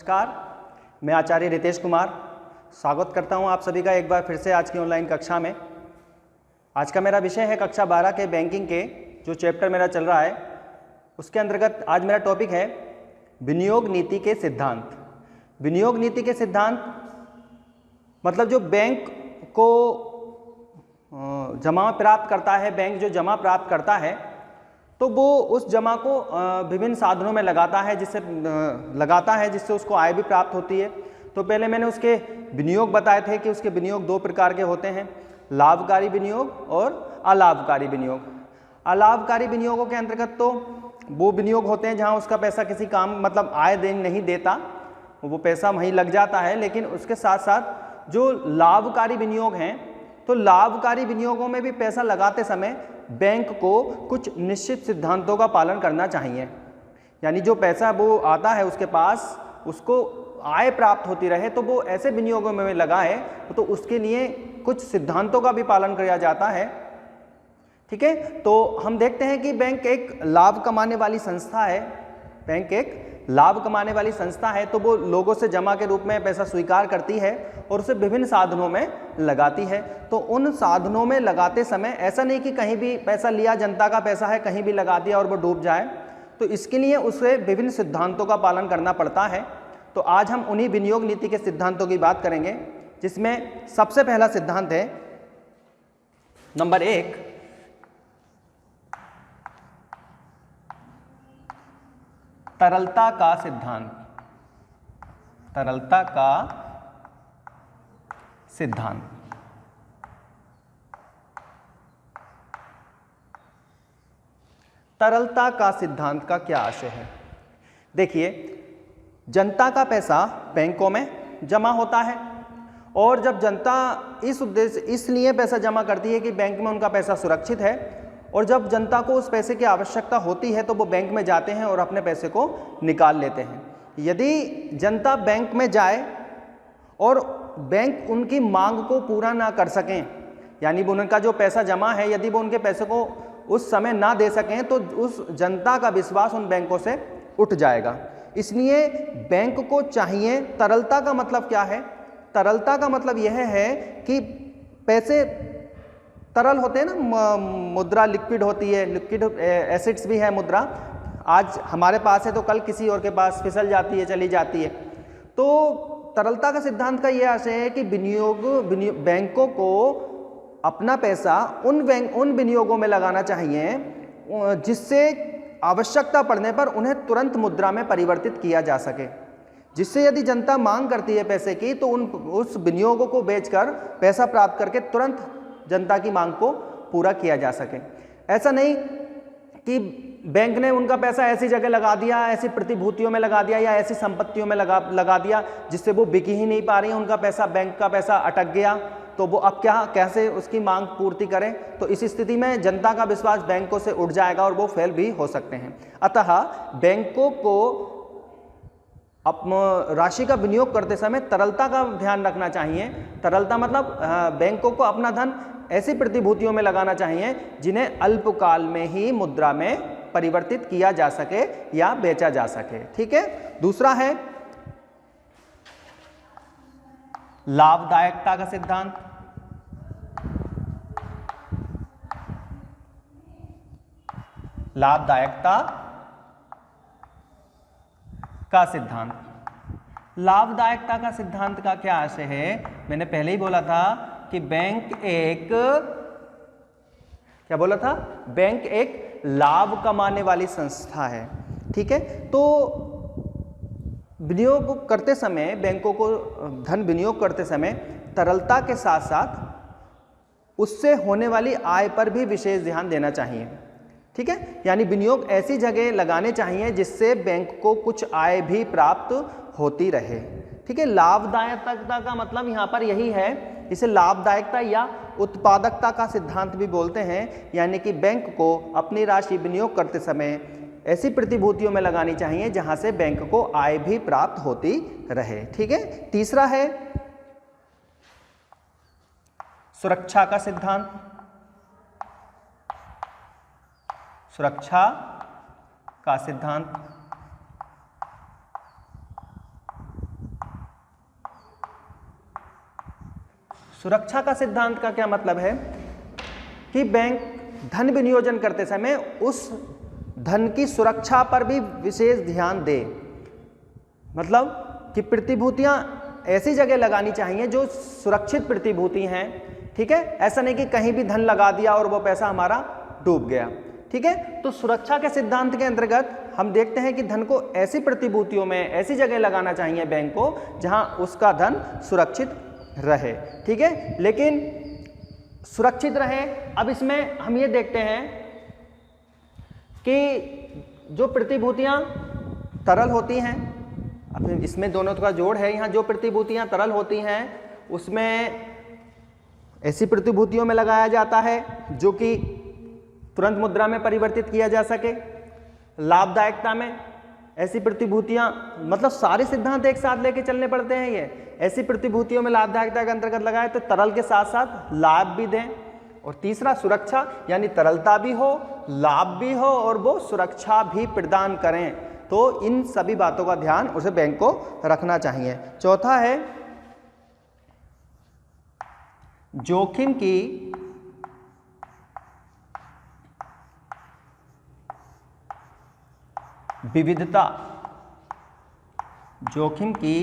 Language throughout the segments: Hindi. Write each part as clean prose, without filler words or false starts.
नमस्कार, मैं आचार्य रितेश कुमार स्वागत करता हूं आप सभी का एक बार फिर से आज की ऑनलाइन कक्षा में। आज का मेरा विषय है कक्षा 12 के बैंकिंग के जो चैप्टर मेरा चल रहा है उसके अंतर्गत आज मेरा टॉपिक है विनियोग नीति के सिद्धांत। विनियोग नीति के सिद्धांत मतलब जो बैंक को जमा प्राप्त करता है, बैंक जो जमा प्राप्त करता है तो वो उस जमा को विभिन्न साधनों में लगाता है जिससे उसको आय भी प्राप्त होती है। तो पहले मैंने उसके विनियोग बताए थे कि उसके विनियोग दो प्रकार के होते हैं, लाभकारी विनियोग और अलाभकारी विनियोग। अलाभकारी विनियोगों के अंतर्गत तो वो विनियोग होते हैं जहां उसका पैसा किसी काम मतलब आय नहीं देता, वो पैसा वहीं लग जाता है। लेकिन उसके साथ साथ जो लाभकारी विनियोग हैं तो लाभकारी विनियोगों में भी पैसा लगाते समय बैंक को कुछ निश्चित सिद्धांतों का पालन करना चाहिए। यानी जो पैसा वो आता है उसके पास उसको आय प्राप्त होती रहे तो वो ऐसे विनियोगों में लगाए तो उसके लिए कुछ सिद्धांतों का भी पालन किया जाता है। ठीक है, तो हम देखते हैं कि बैंक एक लाभ कमाने वाली संस्था है। बैंक एक लाभ कमाने वाली संस्था है तो वो लोगों से जमा के रूप में पैसा स्वीकार करती है और उसे विभिन्न साधनों में लगाती है। तो उन साधनों में लगाते समय ऐसा नहीं कि कहीं भी पैसा लिया, जनता का पैसा है, कहीं भी लगा दिया और वो डूब जाए। तो इसके लिए उसे विभिन्न सिद्धांतों का पालन करना पड़ता है। तो आज हम उन्हीं विनियोग नीति के सिद्धांतों की बात करेंगे, जिसमें सबसे पहला सिद्धांत है नंबर 1, तरलता का सिद्धांत। तरलता का सिद्धांत। तरलता का सिद्धांत का क्या आशय है? देखिए, जनता का पैसा बैंकों में जमा होता है और जब जनता इस उद्देश्य इसलिए पैसा जमा करती है कि बैंक में उनका पैसा सुरक्षित है, और जब जनता को उस पैसे की आवश्यकता होती है तो वो बैंक में जाते हैं और अपने पैसे को निकाल लेते हैं। यदि जनता बैंक में जाए और बैंक उनकी मांग को पूरा ना कर सकें, यानी वो उनका जो पैसा जमा है यदि वो उनके पैसे को उस समय ना दे सकें तो उस जनता का विश्वास उन बैंकों से उठ जाएगा। इसलिए बैंक को चाहिए, तरलता का मतलब क्या है? तरलता का मतलब यह है कि पैसे तरल होते हैं ना, मुद्रा लिक्विड होती है, लिक्विड एसिड्स भी है मुद्रा। आज हमारे पास है तो कल किसी और के पास फिसल जाती है, चली जाती है। तो तरलता का सिद्धांत का यह आशय है कि बैंकों को अपना पैसा उन विनियोगों में लगाना चाहिए जिससे आवश्यकता पड़ने पर उन्हें तुरंत मुद्रा में परिवर्तित किया जा सके, जिससे यदि जनता मांग करती है पैसे की तो उस विनियोगों को बेचकर पैसा प्राप्त करके तुरंत जनता की मांग को पूरा किया जा सके। ऐसा नहीं कि बैंक ने उनका पैसा ऐसी जगह लगा दिया, ऐसी प्रतिभूतियों में लगा दिया या ऐसी संपत्तियों में लगा दिया जिससे वो बिक ही नहीं पा रही, उनका पैसा, बैंक का पैसा अटक गया, तो वो अब कैसे उसकी मांग पूर्ति करें। तो इस स्थिति में जनता का विश्वास बैंकों से उठ जाएगा और वो फेल भी हो सकते हैं। अतः बैंकों को राशि का विनियोग करते समय तरलता का ध्यान रखना चाहिए। तरलता मतलब बैंकों को अपना धन ऐसी प्रतिभूतियों में लगाना चाहिए जिन्हें अल्पकाल में ही मुद्रा में परिवर्तित किया जा सके या बेचा जा सके। ठीक है, दूसरा है लाभदायकता का सिद्धांत। लाभदायकता का सिद्धांत। लाभदायकता का सिद्धांत का क्या आशय है? मैंने पहले ही बोला था कि बैंक एक लाभ कमाने वाली संस्था है। ठीक है, तो विनियोग करते समय, बैंकों को धन विनियोग करते समय तरलता के साथ साथ उससे होने वाली आय पर भी विशेष ध्यान देना चाहिए। ठीक है, यानी विनियोग ऐसी जगह लगाने चाहिए जिससे बैंक को कुछ आय भी प्राप्त होती रहे। ठीक है, लाभदायकता का मतलब यहाँ पर यही है, इसे लाभदायकता या उत्पादकता का सिद्धांत भी बोलते हैं। यानी कि बैंक को अपनी राशि विनियोग करते समय ऐसी प्रतिभूतियों में लगानी चाहिए जहां से बैंक को आय भी प्राप्त होती रहे। ठीक है, तीसरा है सुरक्षा का सिद्धांत। सुरक्षा का सिद्धांत। सुरक्षा का सिद्धांत का क्या मतलब है कि बैंक धन विनियोजन करते समय उस धन की सुरक्षा पर भी विशेष ध्यान दे। मतलब कि प्रतिभूतियां ऐसी जगह लगानी चाहिए जो सुरक्षित प्रतिभूति हैं, ठीक है। ऐसा नहीं कि कहीं भी धन लगा दिया और वो पैसा हमारा डूब गया, ठीक है। तो सुरक्षा के सिद्धांत के अंतर्गत हम देखते हैं कि धन को ऐसी प्रतिभूतियों में, ऐसी जगह लगाना चाहिए बैंक को जहां उसका धन सुरक्षित रहे, ठीक है। लेकिन सुरक्षित रहे, अब इसमें हम ये देखते हैं कि जो प्रतिभूतियां तरल होती हैं, अब इसमें दोनों का जोड़ है, यहाँ जो प्रतिभूतियां तरल होती हैं उसमें ऐसी प्रतिभूतियों में लगाया जाता है जो कि तुरंत मुद्रा में परिवर्तित किया जा सके। लाभदायकता में ऐसी प्रतिभूतियां, मतलब सारे सिद्धांत एक साथ लेके चलने पड़ते हैं। ये ऐसी प्रतिभूतियों में लाभदायकता के अंतर्गत लगाए तो तरल के साथ साथ लाभ भी दें। और तीसरा सुरक्षा, यानी तरलता भी हो, लाभ भी हो और वो सुरक्षा भी प्रदान करें। तो इन सभी बातों का ध्यान उसे बैंक को रखना चाहिए। चौथा है जोखिम की विविधता। जोखिम की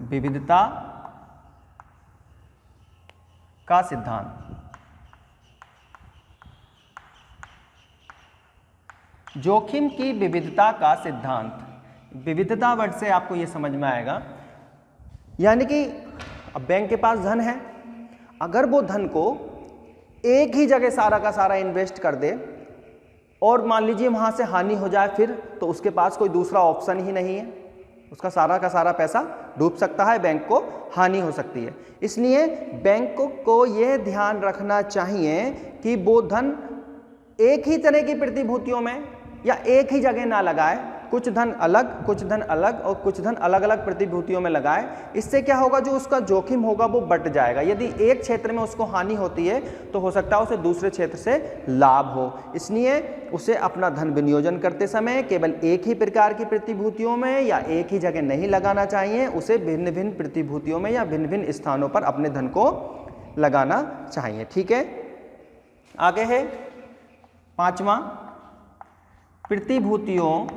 विविधता का सिद्धांत। जोखिम की विविधता का सिद्धांत, विविधता वर्ड से आपको यह समझ में आएगा, यानी कि अब बैंक के पास धन है, अगर वो धन को एक ही जगह सारा का सारा इन्वेस्ट कर दे और मान लीजिए वहां से हानि हो जाए फिर, तो उसके पास कोई दूसरा ऑप्शन ही नहीं है, उसका सारा का सारा पैसा डूब सकता है, बैंक को हानि हो सकती है। इसलिए बैंक को यह ध्यान रखना चाहिए कि वो धन एक ही तरह की प्रतिभूतियों में या एक ही जगह ना लगाए, कुछ धन अलग, कुछ धन अलग और कुछ धन अलग अलग प्रतिभूतियों में लगाए। इससे क्या होगा, जो उसका जोखिम होगा वो बढ़ जाएगा। यदि एक क्षेत्र में उसको हानि होती है तो हो सकता है उसे दूसरे क्षेत्र से लाभ हो। इसलिए उसे अपना धन विनियोजन करते समय केवल एक ही प्रकार की प्रतिभूतियों में या एक ही जगह नहीं लगाना चाहिए, उसे भिन्न भिन्न प्रतिभूतियों में या भिन्न भिन्न स्थानों पर अपने धन को लगाना चाहिए, ठीक है। आगे है पांचवा, प्रतिभूतियों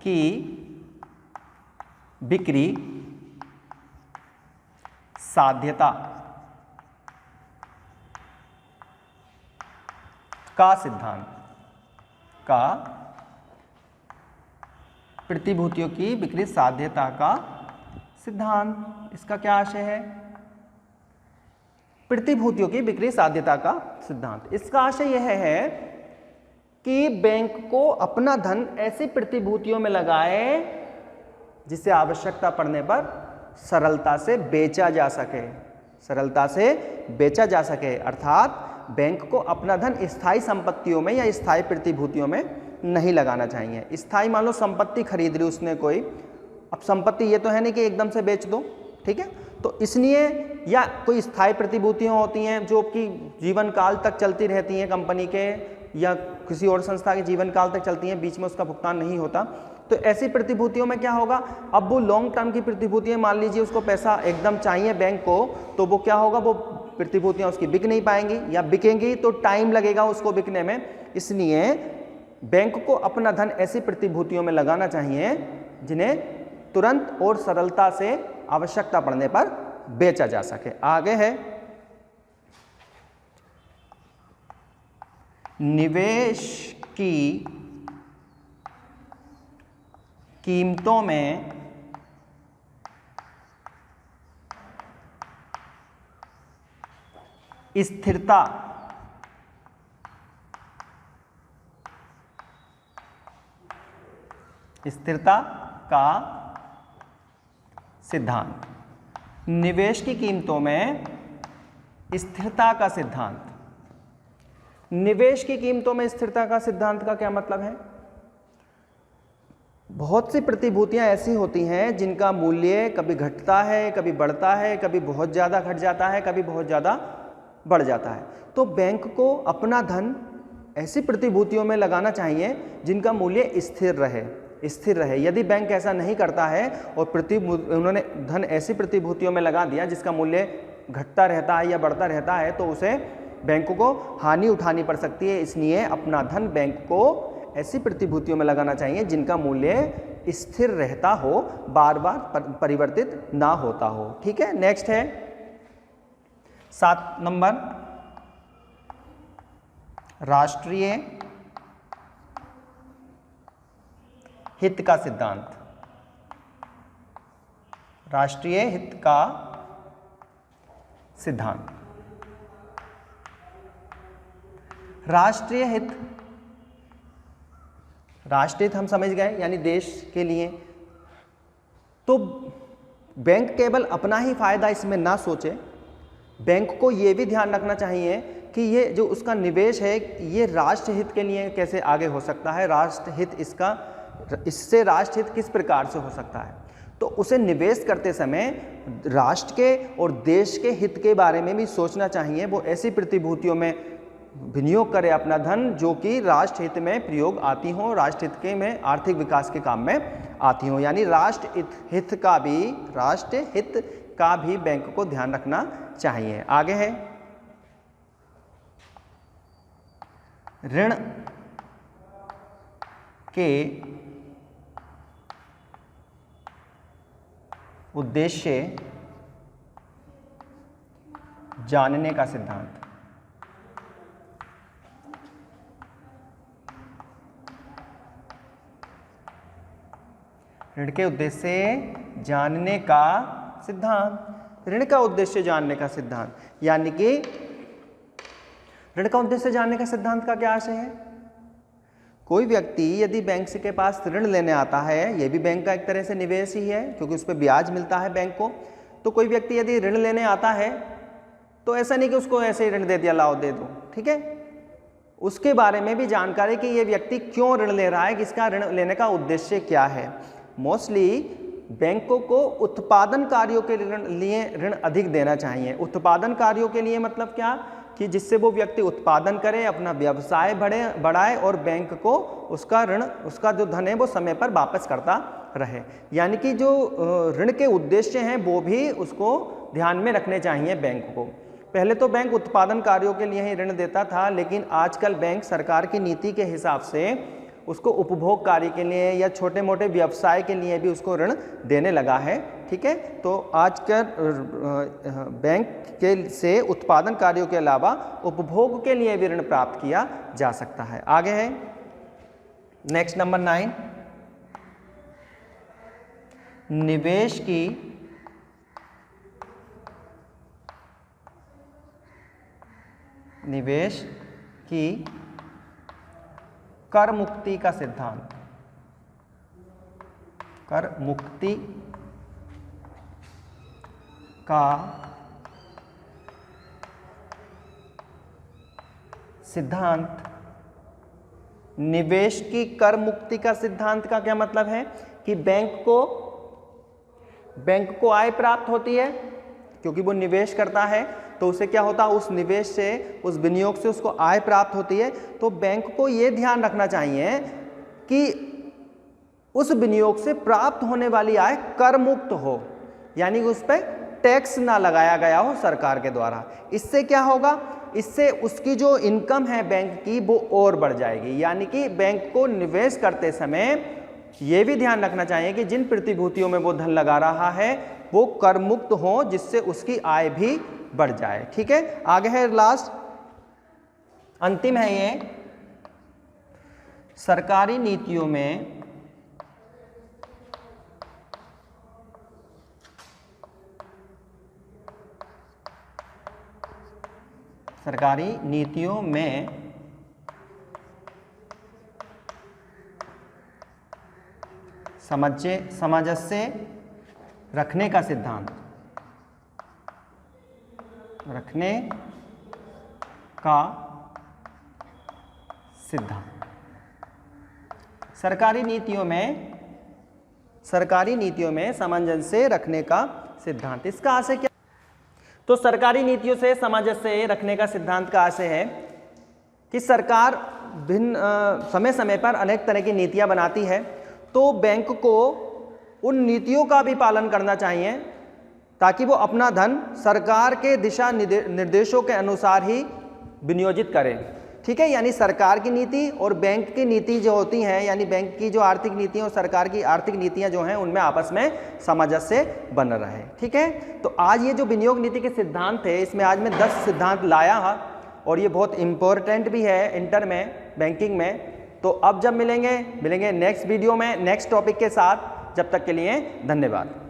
की बिक्री साध्यता का सिद्धांत। का प्रतिभूतियों की बिक्री साध्यता का सिद्धांत, इसका क्या आशय है? प्रतिभूतियों की बिक्री साध्यता का सिद्धांत, इसका आशय यह है कि बैंक को अपना धन ऐसी प्रतिभूतियों में लगाए जिसे आवश्यकता पड़ने पर सरलता से बेचा जा सके, सरलता से बेचा जा सके। अर्थात बैंक को अपना धन स्थायी संपत्तियों में या स्थायी प्रतिभूतियों में नहीं लगाना चाहिए। स्थायी मान लो संपत्ति खरीद ली उसने कोई, अब संपत्ति ये तो है नहीं कि एकदम से बेच दो, ठीक है। तो इसलिए या कोई स्थायी प्रतिभूतियां होती हैं जो कि जीवन काल तक चलती रहती हैं, कंपनी के या किसी और संस्था के जीवन काल तक चलती हैं, बीच में उसका भुगतान नहीं होता। तो ऐसी प्रतिभूतियों में क्या होगा, अब वो लॉन्ग टर्म की प्रतिभूतियां, मान लीजिए उसको पैसा एकदम चाहिए बैंक को, तो वो क्या होगा, वो प्रतिभूतियां उसकी बिक नहीं पाएंगी या बिकेंगी तो टाइम लगेगा उसको बिकने में। इसलिए बैंक को अपना धन ऐसी प्रतिभूतियों में लगाना चाहिए जिन्हें तुरंत और सरलता से आवश्यकता पड़ने पर बेचा जा सके। आगे है निवेश की कीमतों में स्थिरता का सिद्धांत। निवेश की कीमतों में स्थिरता का सिद्धांत। निवेश की कीमतों में स्थिरता का सिद्धांत का क्या मतलब है? बहुत सी प्रतिभूतियां ऐसी होती हैं जिनका मूल्य कभी घटता है, कभी बढ़ता है, कभी बहुत ज़्यादा घट जाता है, कभी बहुत ज़्यादा बढ़ जाता है। तो बैंक को अपना धन ऐसी प्रतिभूतियों में लगाना चाहिए जिनका मूल्य स्थिर रहे। यदि बैंक ऐसा नहीं करता है और उन्होंने धन ऐसी प्रतिभूतियों में लगा दिया जिसका मूल्य घटता रहता है या बढ़ता रहता है, तो उसे बैंक को हानि उठानी पड़ सकती है। इसलिए अपना धन बैंक को ऐसी प्रतिभूतियों में लगाना चाहिए जिनका मूल्य स्थिर रहता हो, बार बार परिवर्तित ना होता हो। ठीक है, नेक्स्ट है 7 नंबर, राष्ट्रीय हित का सिद्धांत। राष्ट्रीय हित का सिद्धांत। राष्ट्रीय हित हम समझ गए, यानी देश के लिए। तो बैंक केवल अपना ही फायदा इसमें ना सोचे, बैंक को ये भी ध्यान रखना चाहिए कि ये जो उसका निवेश है ये राष्ट्र हित के लिए कैसे आगे हो सकता है, राष्ट्र हित इससे राष्ट्र हित किस प्रकार से हो सकता है। तो उसे निवेश करते समय राष्ट्र के और देश के हित के बारे में भी सोचना चाहिए। वो ऐसी प्रतिभूतियों में विनियोग करे अपना धन जो कि राष्ट्र हित में प्रयोग आती हो, राष्ट्र हित के में आर्थिक विकास के काम में आती हो। यानी राष्ट्र हित का भी बैंक को ध्यान रखना चाहिए। आगे है ऋण के उद्देश्य जानने का सिद्धांत। ऋण के उद्देश्य जानने का सिद्धांत। ऋण का उद्देश्य जानने का सिद्धांत, यानी कि ऋण का उद्देश्य जानने का सिद्धांत का क्या आशय है? कोई व्यक्ति यदि बैंक से के पास ऋण लेने आता है, यह भी बैंक का एक तरह से निवेश ही है क्योंकि उस पर ब्याज मिलता है बैंक को। तो कोई व्यक्ति यदि ऋण लेने आता है तो ऐसा नहीं कि उसको ऐसे ही ऋण दे दिया, लाओ दे दो, ठीक है। उसके बारे में भी जानकारी कि ये व्यक्ति क्यों ऋण ले रहा है, किसका ऋण लेने का उद्देश्य क्या है। मोस्टली बैंकों को उत्पादन कार्यों के लिए ऋण अधिक देना चाहिए। उत्पादन कार्यों के लिए मतलब क्या कि जिससे वो व्यक्ति उत्पादन करे, अपना व्यवसाय बढ़ाए और बैंक को उसका जो धन है वो समय पर वापस करता रहे। यानी कि जो ऋण के उद्देश्य हैं वो भी उसको ध्यान में रखने चाहिए बैंक को। पहले तो बैंक उत्पादन कार्यों के लिए ही ऋण देता था, लेकिन आजकल बैंक सरकार की नीति के हिसाब से उसको उपभोग कार्य के लिए या छोटे मोटे व्यवसाय के लिए भी उसको ऋण देने लगा है। ठीक है, तो आजकल बैंक के से उत्पादन कार्यों के अलावा उपभोग के लिए भी ऋण प्राप्त किया जा सकता है। आगे है नेक्स्ट नंबर 9, निवेश की कर मुक्ति का सिद्धांत। कर मुक्ति का सिद्धांत। निवेश की कर मुक्ति का सिद्धांत का क्या मतलब है कि बैंक को आय प्राप्त होती है क्योंकि वो निवेश करता है, तो उसे क्या होता है, उस निवेश से, उस विनियोग से उसको आय प्राप्त होती है। तो बैंक को ये ध्यान रखना चाहिए कि उस विनियोग से प्राप्त होने वाली आय कर मुक्त हो, यानी कि उस पर टैक्स ना लगाया गया हो सरकार के द्वारा। इससे क्या होगा, इससे उसकी जो इनकम है बैंक की वो और बढ़ जाएगी। यानी कि बैंक को निवेश करते समय ये भी ध्यान रखना चाहिए कि जिन प्रतिभूतियों में वो धन लगा रहा है वो कर मुक्त हो, जिससे उसकी आय भी बढ़ जाए। ठीक है, आगे है लास्ट, अंतिम है ये, सरकारी नीतियों में सामंजस्य रखने का सिद्धांत। सरकारी नीतियों में सामंजस्य रखने का सिद्धांत। इसका आशय क्या? तो सरकारी नीतियों से सामंजस्य रखने का सिद्धांत का आशय है कि सरकार समय समय पर अनेक तरह की नीतियां बनाती है, तो बैंक को उन नीतियों का भी पालन करना चाहिए ताकि वो अपना धन सरकार के दिशा निर्देशों के अनुसार ही विनियोजित करे। ठीक है, यानी सरकार की नीति और बैंक की नीति जो होती हैं, यानी बैंक की जो आर्थिक नीतियां और सरकार की आर्थिक नीतियां जो हैं उनमें आपस में सामंजस्य बन रहे। ठीक है, तो आज ये जो विनियोग नीति के सिद्धांत थे, इसमें आज मैं 10 सिद्धांत लाया है और ये बहुत इंपॉर्टेंट भी है इंटर में, बैंकिंग में। तो अब जब मिलेंगे नेक्स्ट वीडियो में नेक्स्ट टॉपिक के साथ। जब तक के लिए धन्यवाद।